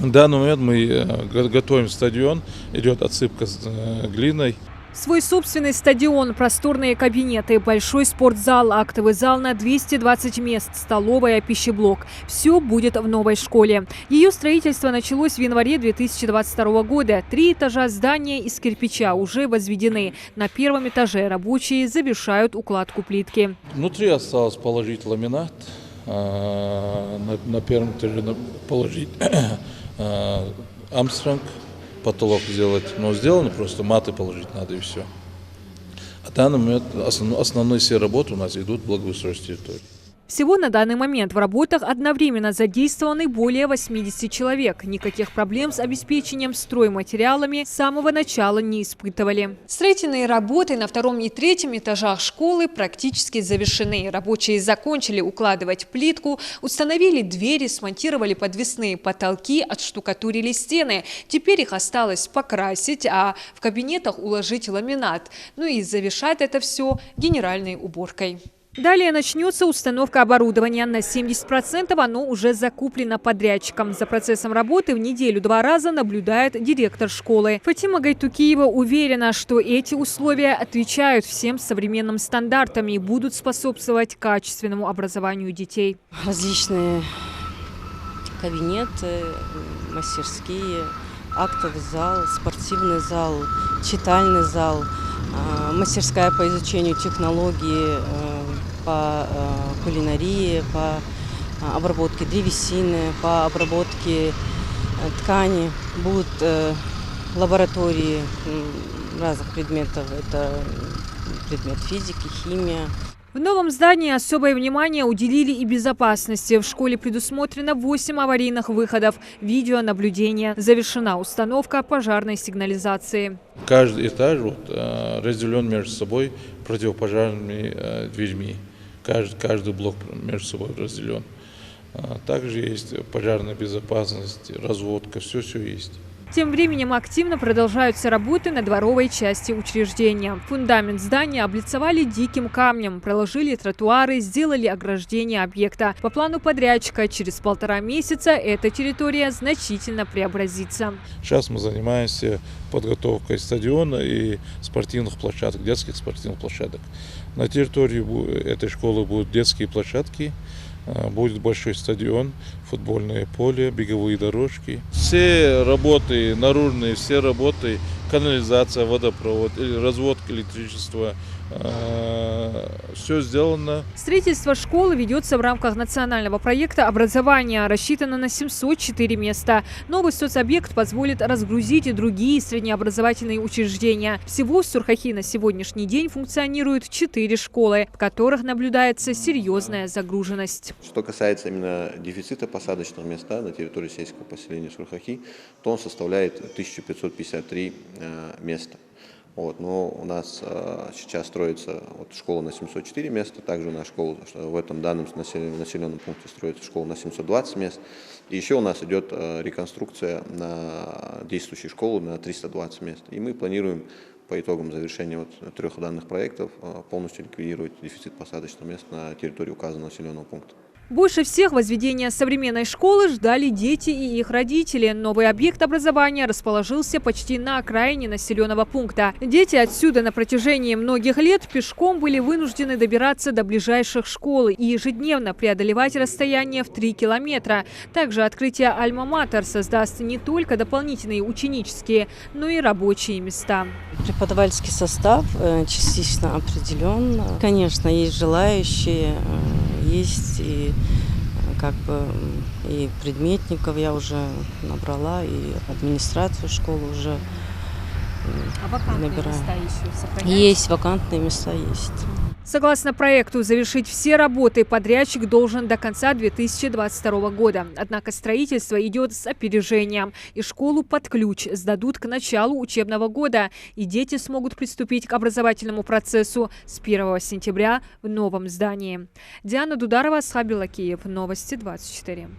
В данный момент мы готовим стадион, идет отсыпка с глиной. Свой собственный стадион, просторные кабинеты, большой спортзал, актовый зал на 220 мест, столовая, пищеблок. Все будет в новой школе. Ее строительство началось в январе 2022 года. 3 этажа здания из кирпича уже возведены. На первом этаже рабочие завершают укладку плитки. Внутри осталось положить ламинат, на первом этаже положить Армстронг. Потолок сделать, но сделано, просто маты положить надо и все. А в данный момент основные все работы у нас идут в благоустройстве территории. Всего на данный момент в работах одновременно задействованы более 80 человек. Никаких проблем с обеспечением стройматериалами с самого начала не испытывали. Строительные работы на 2 и 3 этажах школы практически завершены. Рабочие закончили укладывать плитку, установили двери, смонтировали подвесные потолки, отштукатурили стены. Теперь их осталось покрасить, а в кабинетах уложить ламинат. Ну и завершать это все генеральной уборкой. Далее начнется установка оборудования. На 70% оно уже закуплено подрядчиком. За процессом работы в неделю 2 раза наблюдает директор школы. Фатима Гайтукиева уверена, что эти условия отвечают всем современным стандартам и будут способствовать качественному образованию детей. Различные кабинеты, мастерские, актовый зал, спортивный зал, читальный зал, мастерская по изучению технологий, по кулинарии, по обработке древесины, по обработке ткани. Будут лаборатории разных предметов. Это предмет физики, химия. В новом здании особое внимание уделили и безопасности. В школе предусмотрено 8 аварийных выходов, видеонаблюдение. Завершена установка пожарной сигнализации. Каждый этаж разделен между собой противопожарными дверьми. Каждый блок между собой разделен. Также есть пожарная безопасность, разводка, все есть. Тем временем активно продолжаются работы на дворовой части учреждения. Фундамент здания облицовали диким камнем, проложили тротуары, сделали ограждение объекта. По плану подрядчика через 1,5 месяца эта территория значительно преобразится. Сейчас мы занимаемся подготовкой стадиона и спортивных площадок, детских спортивных площадок. На территории этой школы будут детские площадки. Будет большой стадион, футбольное поле, беговые дорожки. Все работы наружные, все работы, канализация, водопровод, разводка электричества, все сделано. Строительство школы ведется в рамках национального проекта образования, рассчитано на 704 места. Новый соцобъект позволит разгрузить и другие среднеобразовательные учреждения. Всего в Сурхахи на сегодняшний день функционируют 4 школы, в которых наблюдается серьезная загруженность. Что касается именно дефицита посадочных мест на территории сельского поселения Сурхахи, то он составляет 1553 места. Но у нас сейчас строится школа на 704 места, также у нас школа в этом данном населенном пункте строится школа на 720 мест. И еще у нас идет реконструкция на действующей школы на 320 мест. И мы планируем по итогам завершения 3 данных проектов полностью ликвидировать дефицит посадочных мест на территории указанного населенного пункта. Больше всех возведения современной школы ждали дети и их родители. Новый объект образования расположился почти на окраине населенного пункта. Дети отсюда на протяжении многих лет пешком были вынуждены добираться до ближайших школ и ежедневно преодолевать расстояние в 3 километра. Также открытие Альма-Матер создаст не только дополнительные ученические, но и рабочие места. Преподавательский состав частично определен. Конечно, есть желающие, есть и предметников я уже набрала, и администрацию школы уже набираю. Места еще сохраняются? Есть, вакантные места есть. Согласно проекту, завершить все работы подрядчик должен до конца 2022 года. Однако строительство идет с опережением. И школу под ключ сдадут к началу учебного года. И дети смогут приступить к образовательному процессу с 1 сентября в новом здании. Диана Дударова, Асхаб Белакиев. Новости 24.